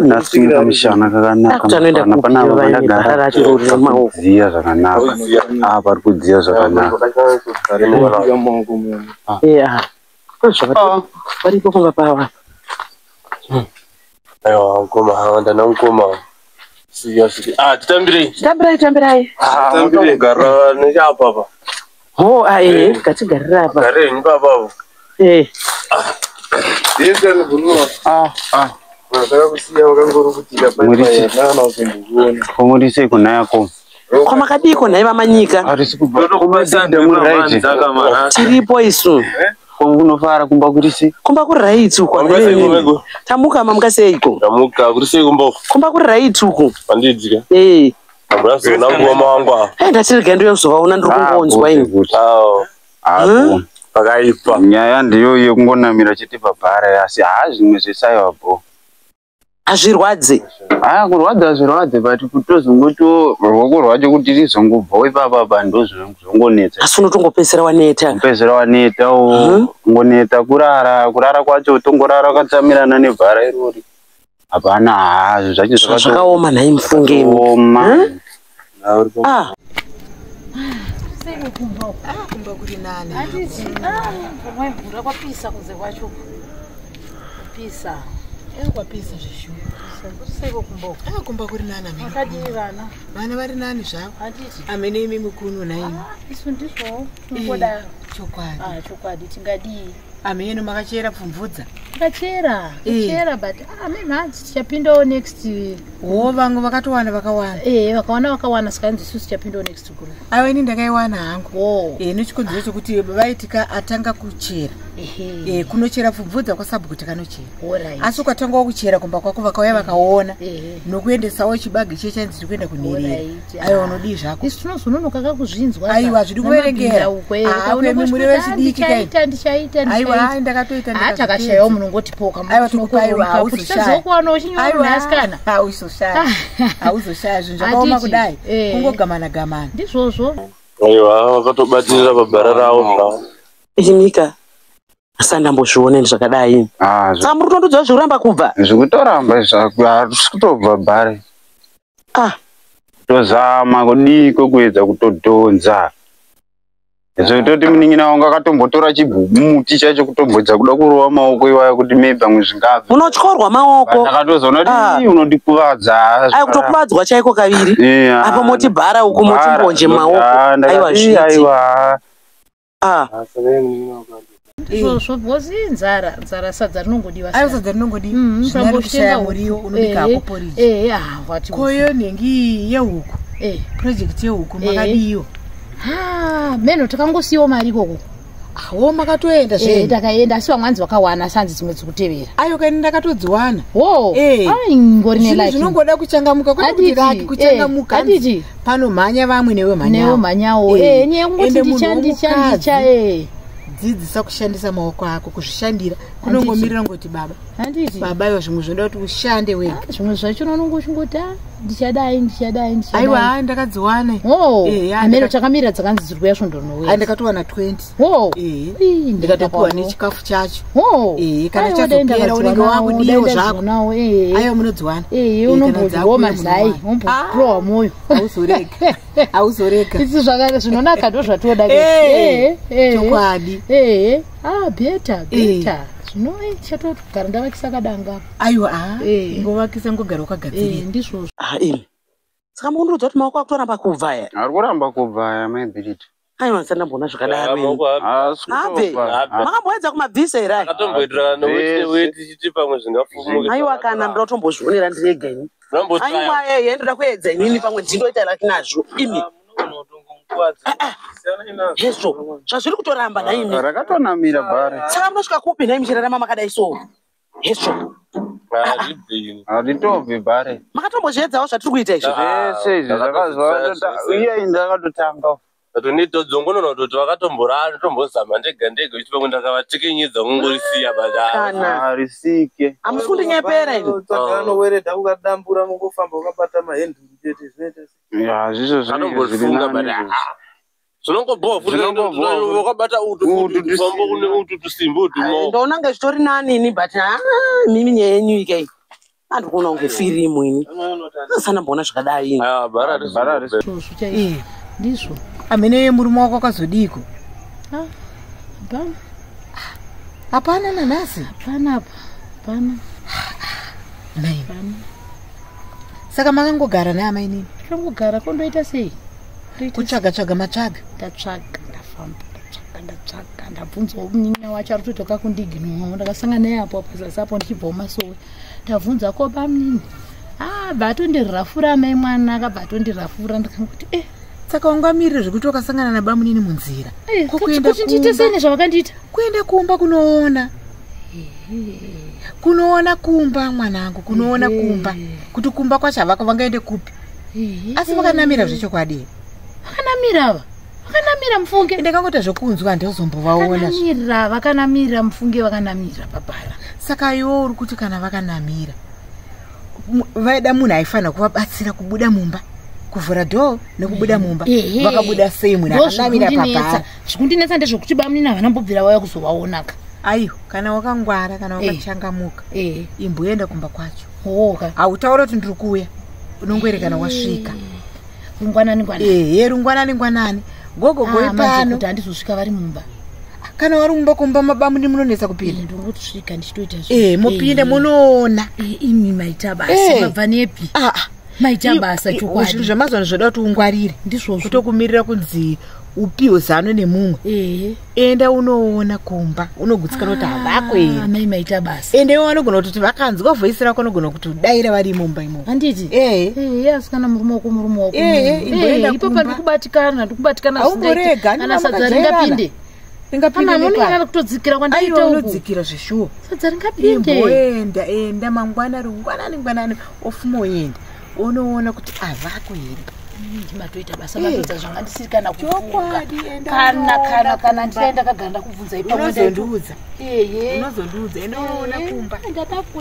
nasinga mishana kakanaka pana vanagara zviya zvakanaka vari kudziya zvakanaka varipo kunga pava aiwa mukoma hawanda namukoma tambirai gara nechapapa ngatigarira apa garenyi papapo komurise kunayako kwamakadiko nhai vamanyika tiripo isu unofara kumba kurisi kumba kuri right uko tamuka mamuka seiko tamuka kuri sei kumba kuri right uko andidzika brazo nangu mangwa ndatirega ndo yozovaona ndiri kungonzwa ini pakaipa nyaya ndiyo yekungonamira chete pabhara asi zvimwe zvesaiwapo hazvirwadze kurwadza hazvirwadze but kutozongoto ruoko rwacho kuti rizongobvawo ipapapa ndozvongonetsa asi unotongopedzera waneta ngoneta kurara kwacho tongorara wakatsamirana nebhara irori hapana hazvo zvacho zvakaoma nhai mufungeni kumba kuri nani mvura kwapisa kunze kwacho kupisa kwapisa zvishu seiko kumboka kumba kuri nani makadii vana vari nani zvavo amene imi mukunu naimi isu ndizvo ngoda chokwadi tingadii amene makachera pfumvudza takachera but amenhanzi tichapindawo next vangu vakatowana vakawana saka nzi isusu tichapindawo next group aiwa ini ndakaiwana hangu nechikodzero chokuti vaitika atanga kuchera kunochera pfumvudza kwasabhukuti kanochera asi ukatangawo kuchera kumba kwako vakauya vakaona nokuendesawo chibagi chechanziri kuenda kunerera aiwa unodii zvako isu tinozononoka kakuzvinzwa aiwa zviri kuverengera muri vechidiki ndichaita ndakatoita takashayawo munongoti poka tizokuwana uchinyoro neasikana hauzoshaya zvinhu zvakaoma kudai kungogamana ndizvozvo aiwa vakatobatirira pabhara ravo inyika asandambozvione zvakadai saka muri kutondodza zvekuramba kubva zvikutoramba hazvisi kutobva bhare tozama kudiko kuedza kutodhonza zvototi munin'ina wangu akatombotora chibhumuti chacho kutombodza kuda kurova maoko iwayo kuti maybe amwe zvingabve unotyorwa maoko akatozoona kuti unondikuvadza kutokuvadzwa chaiko kaviri apo moti bhara uko motimbonje maoko aiwa zvozvozi nzara sadza rinongodiwa sadza rinongodiwa zvinoshaya muriwo unobika hapo porridge koyo nhengi yehuku project yehuku makadiyo meno takangosiyiwo mari ikoko makatoenda takaenda asi vamwanzi vakawana sanzi dzimwe dzikutevera aiwa kani ndakatodziwana ngori nelaki zvinongoda kuchangamuka kwekutiraki kuchangamuka atiti panomhanya vamwe newe mhanyawo nyengoti ndichandicha dzidzisa kushandisa maoko ako kuzvishandira kunongomirira ngoti baba iwa zvimwe zvoda kuti ushande wega zvimwe zvacho unongochingoti ndichadai aiwa ndakadziwana amene chakamirira dzakanzi dziri kuya svondonowea ndakatowana 20 ndikatopiwa nechikafu chacho kana chazopera unenge wakudiwo zvako aiwa munodziwana unombodziwawo mazai unombopurowa moyo hauzorega isi zvinonaka ndo zvatoda chokwadi beta zvino chatoti kugara ndavakisa kadanga aiwa ngovakisa ngogara wakagadzirira ndizvozvo saka mukundiudza kuti maoko akutoramba kubva ari kuramba kubva maibhiriti aiwa ndisandambona zvakadaro makamboedza kumabvisa here akatomboitirana wetichiti pamwe zvingafumuka aiwa kana ndoda kutombozvionera ndirega ini aiwa ndoda kuedza inini pamwe ndindoita laki nazvo imi hezvo zvazviri kutoramba naini rakatonamira bhare saka munosvika kupi nhai muchirarama makadai so hezvo haritobvi bhare makatombozviedzawo zvatiri kuita izvi zvese izvi zvakazvaiyai ndakatotanga tonitodzongonona kutoti vakatomborana tombozama ndega ndega uchipa kuti ndakavatekenyedza kungorisiya kana risike amufundi nyepera ini anoweredha ukadambura mungofamba ukabata mahenduru chete zvinoita zvisvo zvinongofunga zvinongoboa futi wakabata utufamba kune utu tusimbo tumo ndoona ngezvitori nani ini but mimi nyaya yenyu ikai Andu kuona unge firimu ini. Sana mbona zvakadai. Barari. Ndizvo. Amene murume wako akazodiko. Hapana. Hapana nanasi. Hapana. Nai. Saka makangogara naye amai nini? Kangogara kondoita sei? Kutsvaga matsvaga. Ndatsvaga ndabvunzawo munyanya wacho ari kutotoka kundiginwa ndakasangana naye apo pasasapo ndichibva mumasowe ndabvunza ko bamnini batondirafura mai mwana akabatondirafura ndakangoti saka ungamirire zvekuti wakasangana nabamunini munzira kuti ndiite sei nezvavakandiita kuenda kumba kunoona kumba mwanangu kunoona kumba kuti kumba kwacho vangaende kupi asi vakanamira zvechokwadi vakanamira mufunge ndakangota zvokunzwa ndozombovaona vakanamira mufunge vakanamira babara saka iwo uri kuti kana vakanamira vaida munhu aifanira kuvabatsira kubuda mumba kuvhura dhoo nekubuda mumba vakabuda sei munhu akanamira pabhara zvekundinetsa ndezvokuti bamunini havanambobvira vauya kuzovaonaka aiyo kana wakangwara kana wakachangamuka imboenda kumba kwacho hautaura kuti ndiri kuuya unongoerekana wasvika rungwanani gogogoi pano kuti handizosvika vari mumba kana wari mumba kumba mabamuni munonetsa kupinda ndongotosvika ndichitoita mupinde munoona imi maita basa mabva nepi maita basa chokwadi zvinhu zvemazuva zvoda kuti ungwarire ndizvozvo kutokumirira kunzi upiwe zano nemumwe enda unoona kumba unogutsikana kuti havako here mai maita basa ende vanogona kuti vakanzwa vhoisi rako vanogona kuti daira vari mumba imo handiti asikana murume wako ipopa ndikubatikana aumborega kana sadza ringapinde ringapinde kutodzikira kwandaita unodzikira zvishuwa sadza ringapinde enda mangwanani ofuma oenda unoona kuti avako here ndimatoita basa matoita zvanga ndisiri kana kufunga kana ndienda kagara ndakubvunza unozondiudza inoona kumba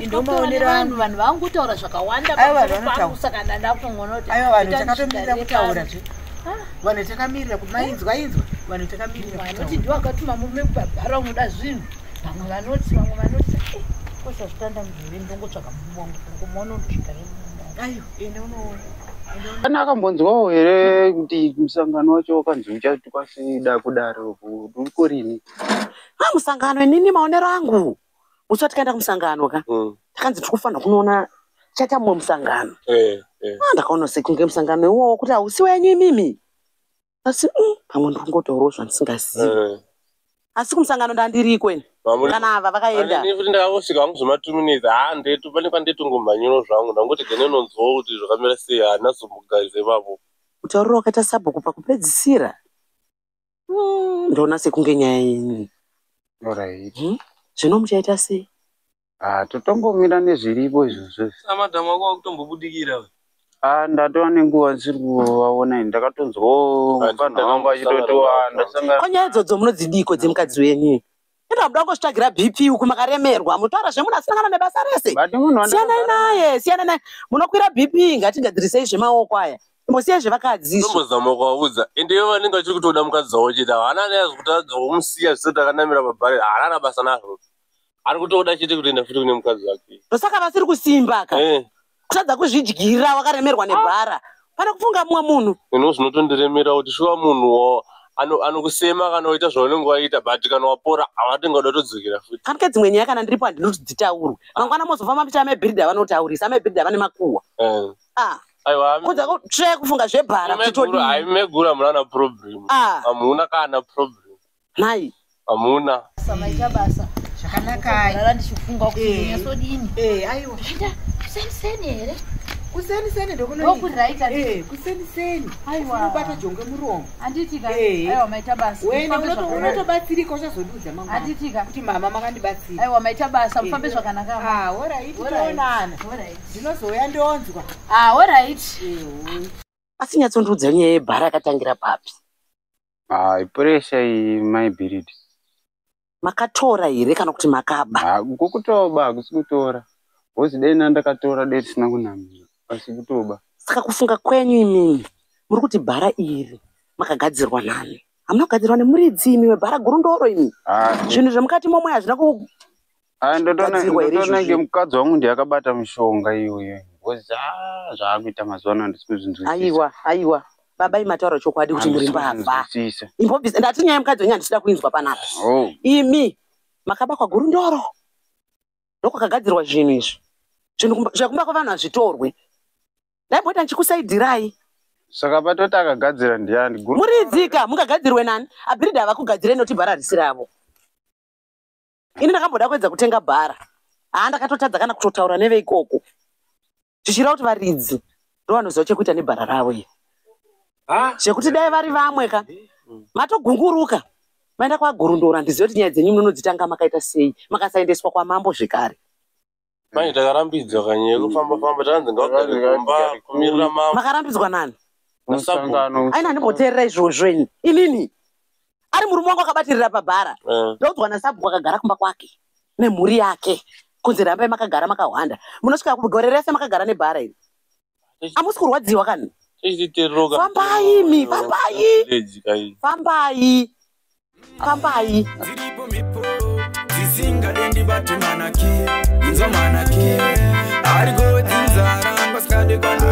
ndomaonera vanhu vangotaura zvakawanda pamusa kana ndakungonoti aiwa vanhu takatomirira kutaura vanhu takamirira kumainzwa vanhu takamirira vanoti ndiwo akatuma murume kubabhara unoda zvinhu vamwe vanoti kosa zvitanda muzviri ndongotsvaga murume wangu ngomona undosvika aiyo ende unoona kana akambonzwawo here kuti musangano wacho wakanzi uchatuka sida kudaro uriko rini musangano inini maonero angu usati kaenda kumusangano ka takanzi tikufanira kunoona chatamwe musangano ndakaona sekunge musangano iwowo kuti hausi wenyu imimi asi pamwe ndikungotaurawo zvandisingazivi asi kumusangano ndandiriko eni kana ava vakaenda kuti ndakangosvika vangu zvematuminidzi ndetu pane kwandetongomhanyiro zvangu ndangoti genenonzwawo kuti zvakamira sei hanazomugarise ipapo kutaurira wakaita sabhuku pakupedzisira ndoona sekunge nyaya yenyu zvino muchaita sei totongomira nezviripo izvozvo amadhamu ako akutombobudikira ndatova nenguva ndisiri kuvaona ndakatonzwawo vanhu vangu achitotiwanda nyaya idzodzo munodzidiko dzemukadzi wenyu ndakuda kungosvitsvagira bp uku makaremerwa munotaura zvemunhu asangana nebasa rese siyana naye munokwira bp ngatigadzirisei zvemaoko aya imbosiyai zvevakadzi tombozama kuvaudza ende ivo vanenge vachiri kutoda mukadzi wavo chete havana naye kuti adzomusiya zvisati akanamira pabhari haana basa nazvo ari kutoda chete kutoenda futi kune mukadzi wake ndosaka vasiri kusimba ka kutadza kuzvidyira wakaremerwa nebhara pane kufunga mumwe munhu ino zvinotondiremera kuti shuwa munhu anokusema kana waita zvaunenge waita but kana wapora havatenga uda kutodzokera futi kanike dzimwe nyaya kana ndiripo handinoti dzitaurwe mangwana mozofamba muti amebhiridha vanotaurisa amebhiridha vane makuhwa kudza kutsveye kufunga zvebhara haimegura hamuna na problem hamuna kana problem nai hamuna samaita basa zvakanaka ndichifunga kuti nyasodini aiwa kuseniseni here kuseniseni ndokuriraita kuseniseni unobata jonge muromo handitika aiwa maita basa unotobatsirika uchazoduudza handitika kuti mama makandibatsira aiwa maita basa mufambe zvakanaka toonana ndinozouya ndonzwa alright asi nyatsondiudza nyaya yebhara yakatangira papi puresha iyi maibhiridi makatora here kana kuti makaba kukutoba hakusi kutora hozi dai nandakatora dai tisina kunamira asi kutoba saka kufunga kwenyu imimi muri kuti bhara iri makagadzirwa nani hamuna kugadzirwa nemuridzi imi webhara gurundoro imi zvinhu zvemukati momwe hazvina Ndotona ngemukadzi wangu ndiyakabata mushonga iyoyo. Ngozi zvaakuita mazuva ano ndisikuzinzwisisa. Aiwa. Baba imataura chokwadi kuti muri mbavha. Imbobvisa ndati nyaya mukadzi wenyu handisida kuinzwa panapa. Imi makabakwa gurundoro. Ndokwakagadzirwa zvinhu izvi. Zvinhu zvekumba kwavanhu hazvitorwe. Ndaimboita ndichikusaidirai. Saka patoti akagadzira ndiani? Muridzika mungagadzirwe nani? Abhiridha vakugadzirei noti bhara risiravo. Ini ndakamboda kuedza kutenga bhara. Ndakatotadza kana kutotaura neveikoko. Tichira kuti varidzi ndovanoziva chekuita nebhara ravo iri. Zvekuti dai vari vamwe ka matogunguruka maenda kwagurundora ndizive kuti nyaya dzenyu munodzitanga makaita sei makasaendeswa kwamambo zvekare. Mai takarambidza kanye kufamba tanzi ngagare kumba kumirira mambo. Makarambidzwa nani? Musangano. Aina ndimboteerera izvozvo inini. Ari murume wangu akabatirira pabhara. Ndodzwa naSabhuku akagara kumba kwake nemhuri yake. Kunzi rambai makagara makahwanda. Munosvika kugore rese makagara nebhara iri. Amusi kurwadziwa kani? Fambai. Ziripo mipo zisinga dendi bati manaki inzo manaki arigo tinzara paskade kwando